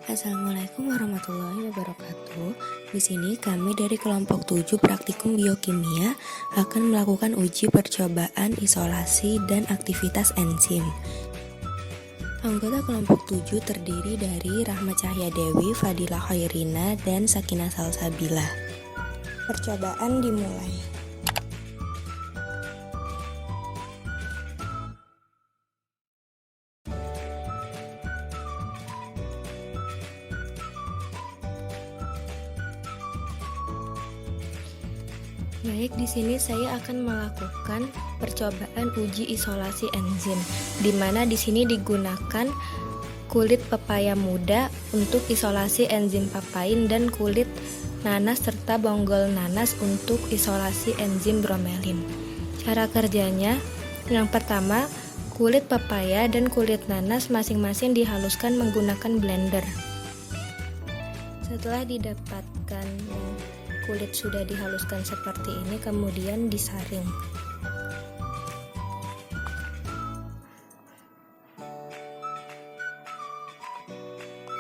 Assalamualaikum warahmatullahi wabarakatuh. Di sini kami dari kelompok 7 praktikum biokimia akan melakukan uji percobaan isolasi dan aktivitas enzim. Anggota kelompok 7 terdiri dari Rahma Cahya Dewi, Fadilah Khairina, dan Sakinah Salsabila. Percobaan dimulai. Baik, di sini saya akan melakukan percobaan uji isolasi enzim, di mana di sini digunakan kulit pepaya muda untuk isolasi enzim papain dan kulit nanas serta bonggol nanas untuk isolasi enzim bromelin. Cara kerjanya, yang pertama, kulit pepaya dan kulit nanas masing-masing dihaluskan menggunakan blender. Setelah didapatkan kulit sudah dihaluskan seperti ini, kemudian disaring.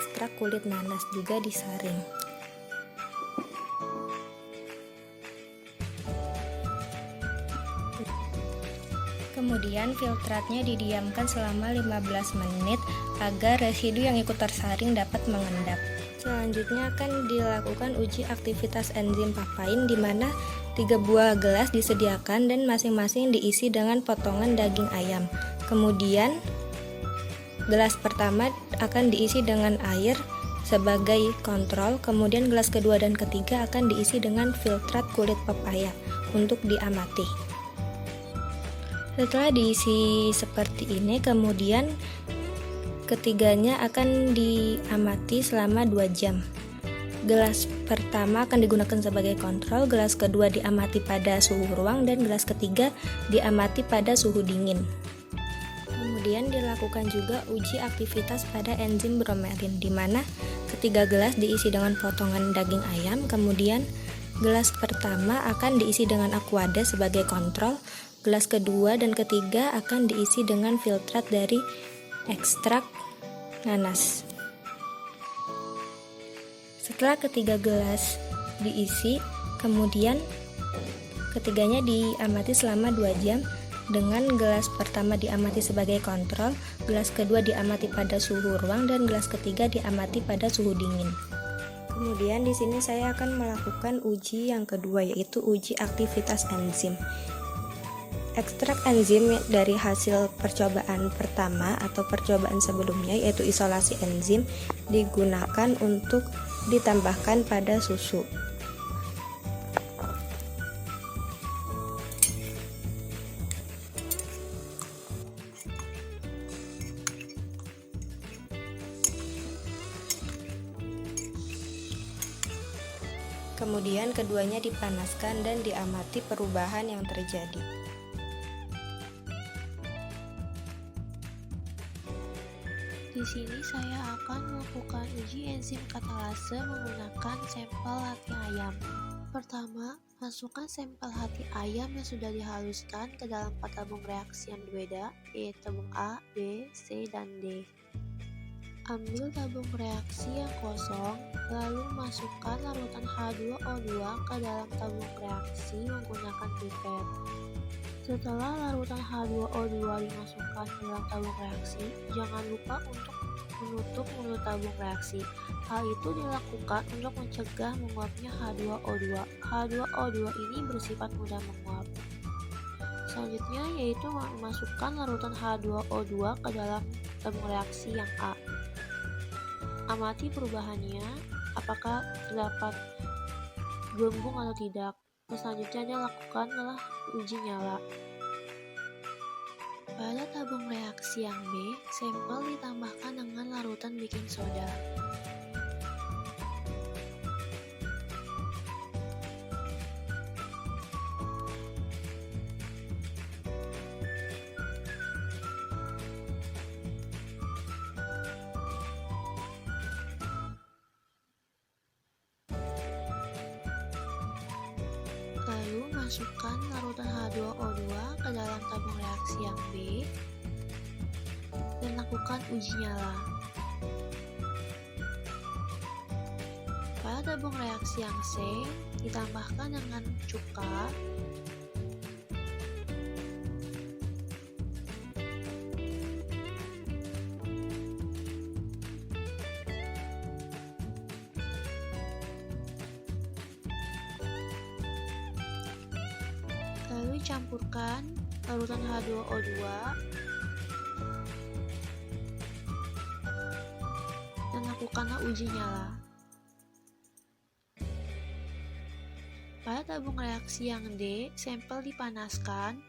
Ekstrak kulit nanas juga disaring. Kemudian filtratnya didiamkan selama 15 menit agar residu yang ikut tersaring dapat mengendap. Selanjutnya akan dilakukan uji aktivitas enzim papain, di mana 3 buah gelas disediakan dan masing-masing diisi dengan potongan daging ayam. Kemudian gelas pertama akan diisi dengan air sebagai kontrol, kemudian gelas kedua dan ketiga akan diisi dengan filtrat kulit pepaya untuk diamati. Setelah diisi seperti ini, kemudian ketiganya akan diamati selama 2 jam. Gelas pertama akan digunakan sebagai kontrol, gelas kedua diamati pada suhu ruang, dan gelas ketiga diamati pada suhu dingin. Kemudian dilakukan juga uji aktivitas pada enzim bromelin, di mana ketiga gelas diisi dengan potongan daging ayam, kemudian gelas pertama akan diisi dengan aquada sebagai kontrol, gelas kedua dan ketiga akan diisi dengan filtrat dari ekstrak nanas. Setelah ketiga gelas diisi, kemudian ketiganya diamati selama 2 jam dengan gelas pertama diamati sebagai kontrol, gelas kedua diamati pada suhu ruang, dan gelas ketiga diamati pada suhu dingin. Kemudian di sini saya akan melakukan uji yang kedua, yaitu uji aktivitas enzim. Ekstrak enzim dari hasil percobaan pertama atau percobaan sebelumnya, yaitu isolasi enzim, digunakan untuk ditambahkan pada susu. Kemudian keduanya dipanaskan dan diamati perubahan yang terjadi. Di sini saya akan melakukan uji enzim katalase menggunakan sampel hati ayam. Pertama, masukkan sampel hati ayam yang sudah dihaluskan ke dalam 4 tabung reaksi yang berbeda, yaitu tabung A, B, C, dan D. Ambil tabung reaksi yang kosong, lalu masukkan larutan H2O2 ke dalam tabung reaksi menggunakan pipet. Setelah larutan H2O2 dimasukkan ke dalam tabung reaksi, jangan lupa untuk menutup mulut tabung reaksi. Hal itu dilakukan untuk mencegah menguapnya H2O2. H2O2 ini bersifat mudah menguap. Selanjutnya yaitu memasukkan larutan H2O2 ke dalam tabung reaksi yang A. Amati perubahannya, apakah terdapat gelembung atau tidak. Selanjutnya lakukanlah uji nyala. Pada tabung reaksi yang B, sampel ditambahkan dengan larutan baking soda. Lalu masukkan larutan H2O2 ke dalam tabung reaksi yang B dan lakukan uji nyala. Pada tabung reaksi yang C ditambahkan dengan cuka, lalu campurkan larutan H2O2 dan lakukanlah uji nyala. Pada tabung reaksi yang D, sampel dipanaskan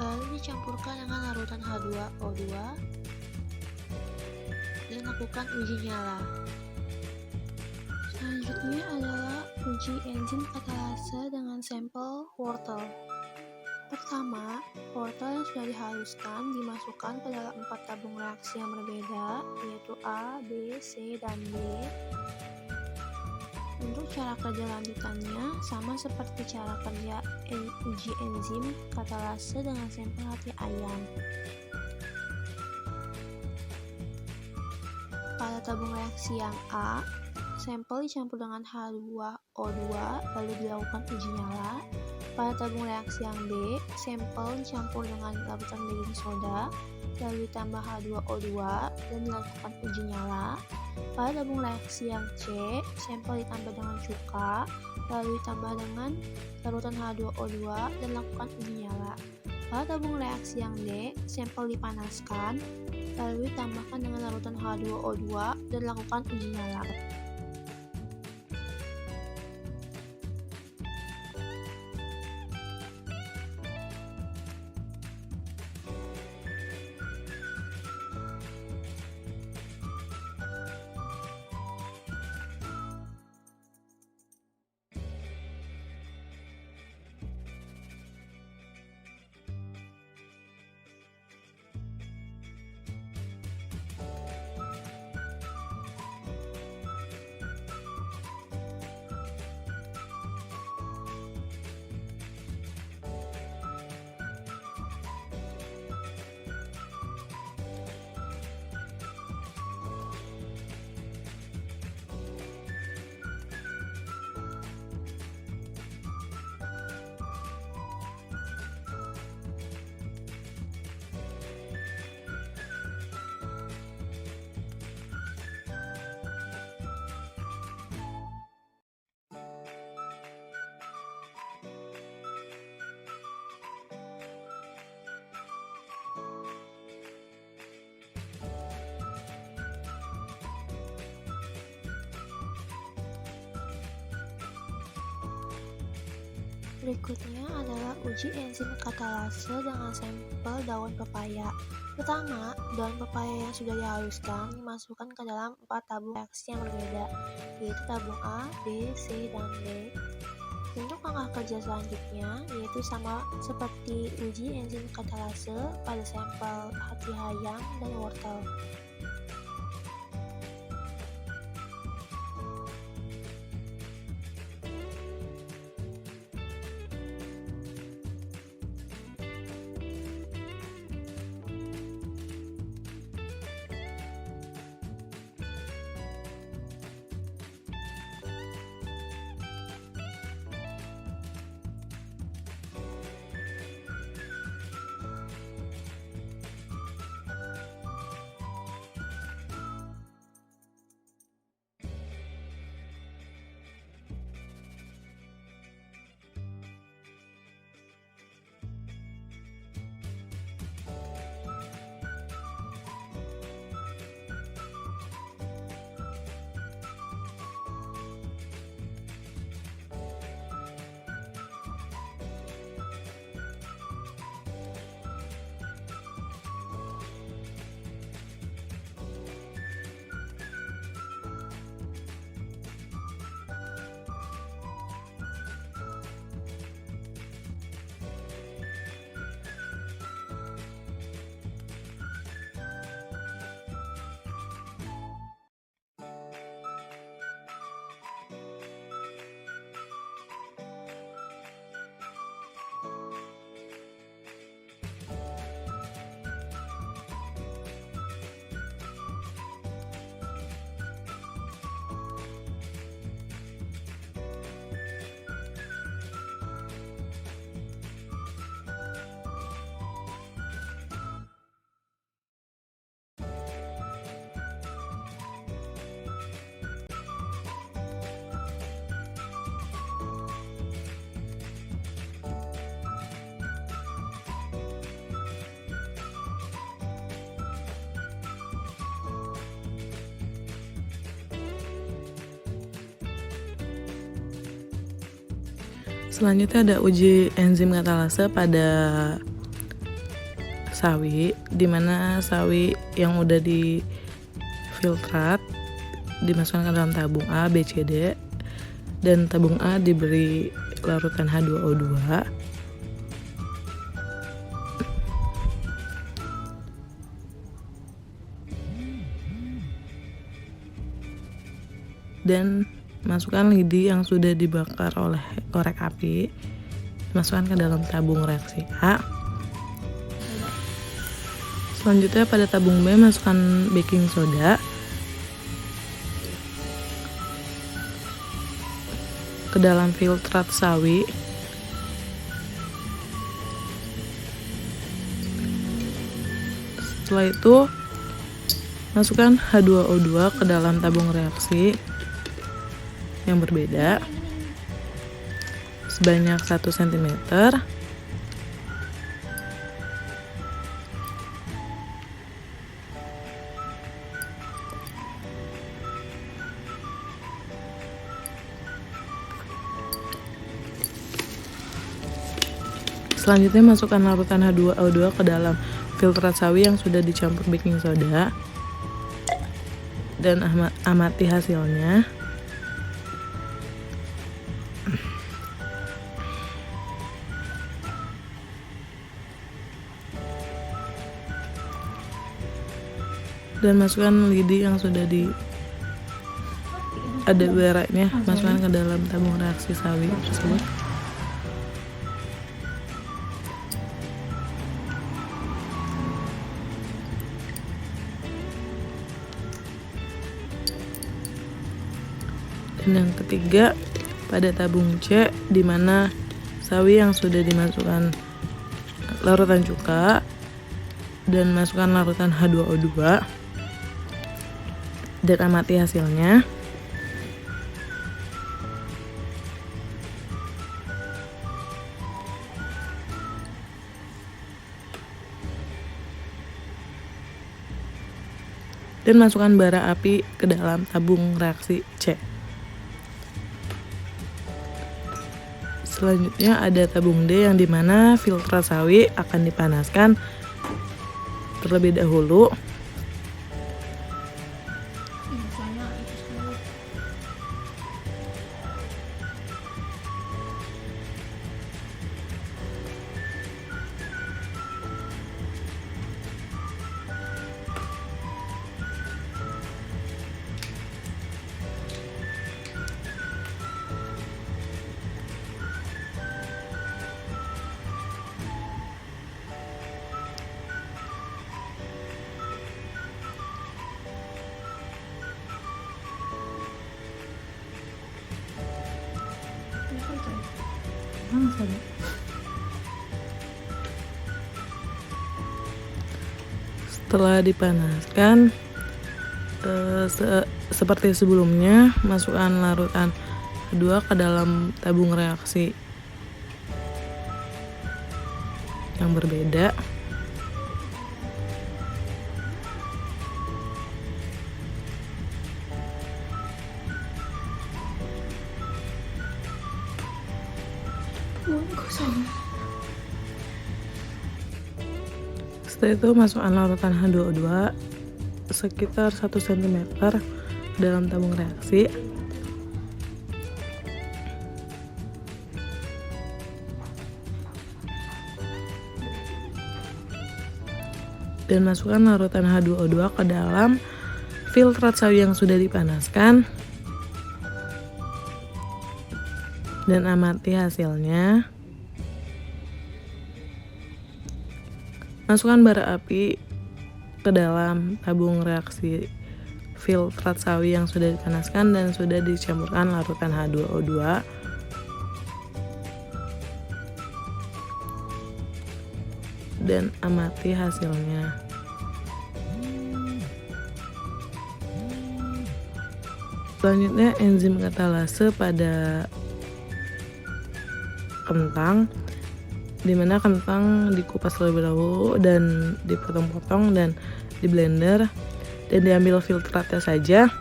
lalu dicampurkan dengan larutan H2O2 dan lakukan uji nyala. Selanjutnya adalah uji enzim katalase dengan sampel wortel. Pertama, wortel yang sudah dihaluskan dimasukkan ke dalam 4 tabung reaksi yang berbeda, yaitu A, B, C, dan D. Untuk cara kerja lanjutannya sama seperti cara kerja uji enzim katalase dengan sampel hati ayam. Pada tabung reaksi yang A, sampel dicampur dengan H2O2 lalu dilakukan uji nyala. Pada tabung reaksi yang B, sampel dicampur dengan larutan baking soda lalu ditambah H2O2 dan dilakukan uji nyala. Pada tabung reaksi yang C, sampel ditambah dengan cuka, lalu ditambah dengan larutan H2O2 dan lakukan uji nyala. Pada tabung reaksi yang D, sampel dipanaskan, lalu ditambahkan dengan larutan H2O2 dan lakukan uji nyala. Berikutnya adalah uji enzim katalase dengan sampel daun pepaya. Pertama, daun pepaya yang sudah dihaluskan dimasukkan ke dalam 4 tabung reaksi yang berbeda, yaitu tabung A, B, C, dan D. Untuk langkah kerja selanjutnya, yaitu sama seperti uji enzim katalase pada sampel hati ayam dan wortel. Selanjutnya ada uji enzim katalase pada sawi, dimana sawi yang udah difiltrat dimasukkan ke dalam tabung A, B, C, D, dan tabung A diberi larutan H2O2. Dan masukkan lidi yang sudah dibakar oleh korek api, masukkan ke dalam tabung reaksi A. Selanjutnya pada tabung B masukkan baking soda ke dalam filtrat sawi. Setelah itu masukkan H2O2 ke dalam tabung reaksi yang berbeda sebanyak 1 cm. Selanjutnya masukkan larutan H2O2 ke dalam filtrat sawi yang sudah dicampur baking soda dan amati hasilnya. Dan masukkan lidi yang sudah ada beraknya, masukkan ke dalam tabung reaksi sawi tersebut. Dan yang ketiga pada tabung C, di mana sawi yang sudah dimasukkan larutan cuka dan masukkan larutan H2O2 dan amati hasilnya. Dan masukkan bara api ke dalam tabung reaksi C. Selanjutnya ada tabung D, yang dimana filtrat sawi akan dipanaskan terlebih dahulu. Setelah dipanaskan, seperti sebelumnya, masukkan larutan kedua ke dalam tabung reaksi yang berbeda. Setelah itu masukkan larutan H2O2 sekitar 1 cm dalam tabung reaksi. Dan masukkan larutan H2O2 ke dalam filtrat sawi yang sudah dipanaskan dan amati hasilnya. Masukkan bara api ke dalam tabung reaksi filtrat sawi yang sudah dipanaskan dan sudah dicampurkan larutan H2O2. Dan amati hasilnya. Selanjutnya enzim katalase pada kentang, dimana kentang dikupas terlebih dahulu dan dipotong-potong dan di blender dan diambil filtratnya saja.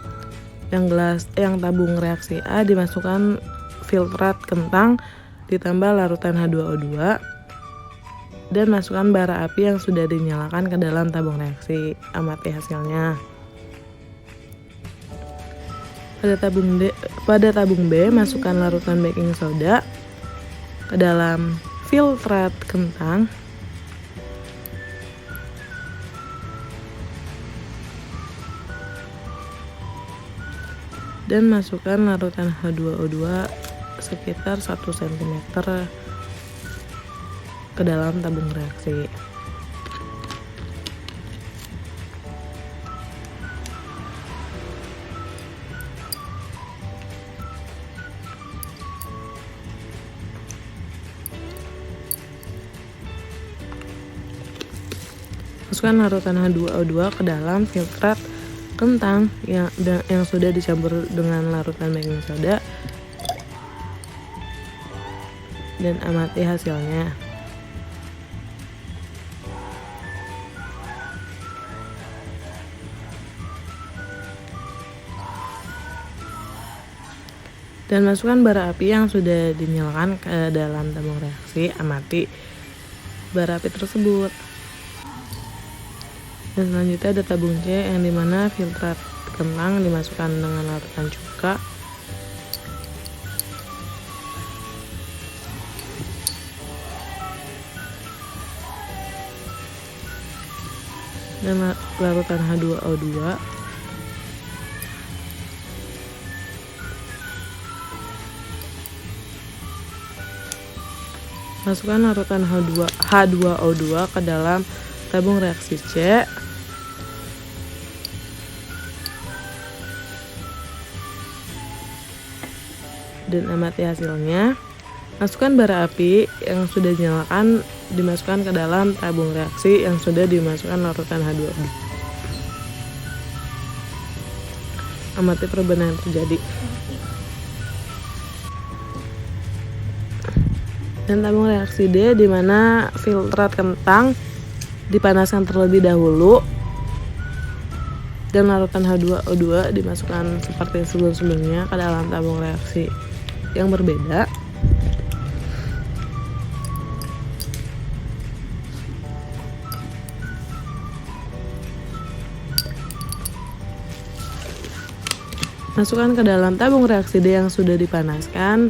Yang tabung reaksi A dimasukkan filtrat kentang ditambah larutan H2O2 dan masukkan bara api yang sudah dinyalakan ke dalam tabung reaksi. Amati hasilnya. Pada tabung B, masukkan larutan baking soda ke dalam filtrat kentang dan masukkan larutan H2O2 sekitar 1 cm ke dalam tabung reaksi. Masukkan larutan H2O2 ke dalam filtrat kentang yang sudah dicampur dengan larutan baking soda dan amati hasilnya. Dan masukkan bara api yang sudah dinyalakan ke dalam tabung reaksi. Amati bara api tersebut. Dan selanjutnya ada tabung C yang dimana filtrat kentang dimasukkan dengan larutan cuka dan larutan H2O2 masukkan larutan H2O2 ke dalam tabung reaksi C dan amati hasilnya. Masukkan bara api yang sudah dinyalakan dimasukkan ke dalam tabung reaksi yang sudah dimasukkan larutan H2O2. Amati perubahan yang terjadi. Dan tabung reaksi D di mana filtrat kentang dipanaskan terlebih dahulu dan larutan H2O2 dimasukkan seperti sebelum-sebelumnya ke dalam tabung reaksi yang berbeda. Masukkan ke dalam tabung reaksi D yang sudah dipanaskan,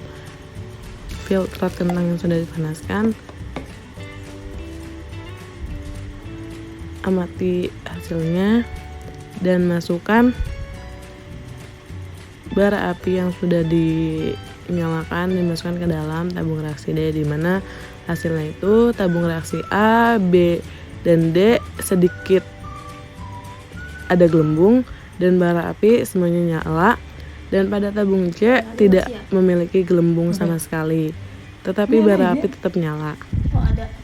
filtrat kentang yang sudah dipanaskan. Amati hasilnya dan masukkan bara api yang sudah dinyalakan dimasukkan ke dalam tabung reaksi D di mana hasilnya itu tabung reaksi A, B, dan D sedikit ada gelembung dan bara api semuanya nyala, dan pada tabung C tidak memiliki gelembung sama sekali, tetapi bara api tetap nyala. Oh, ada.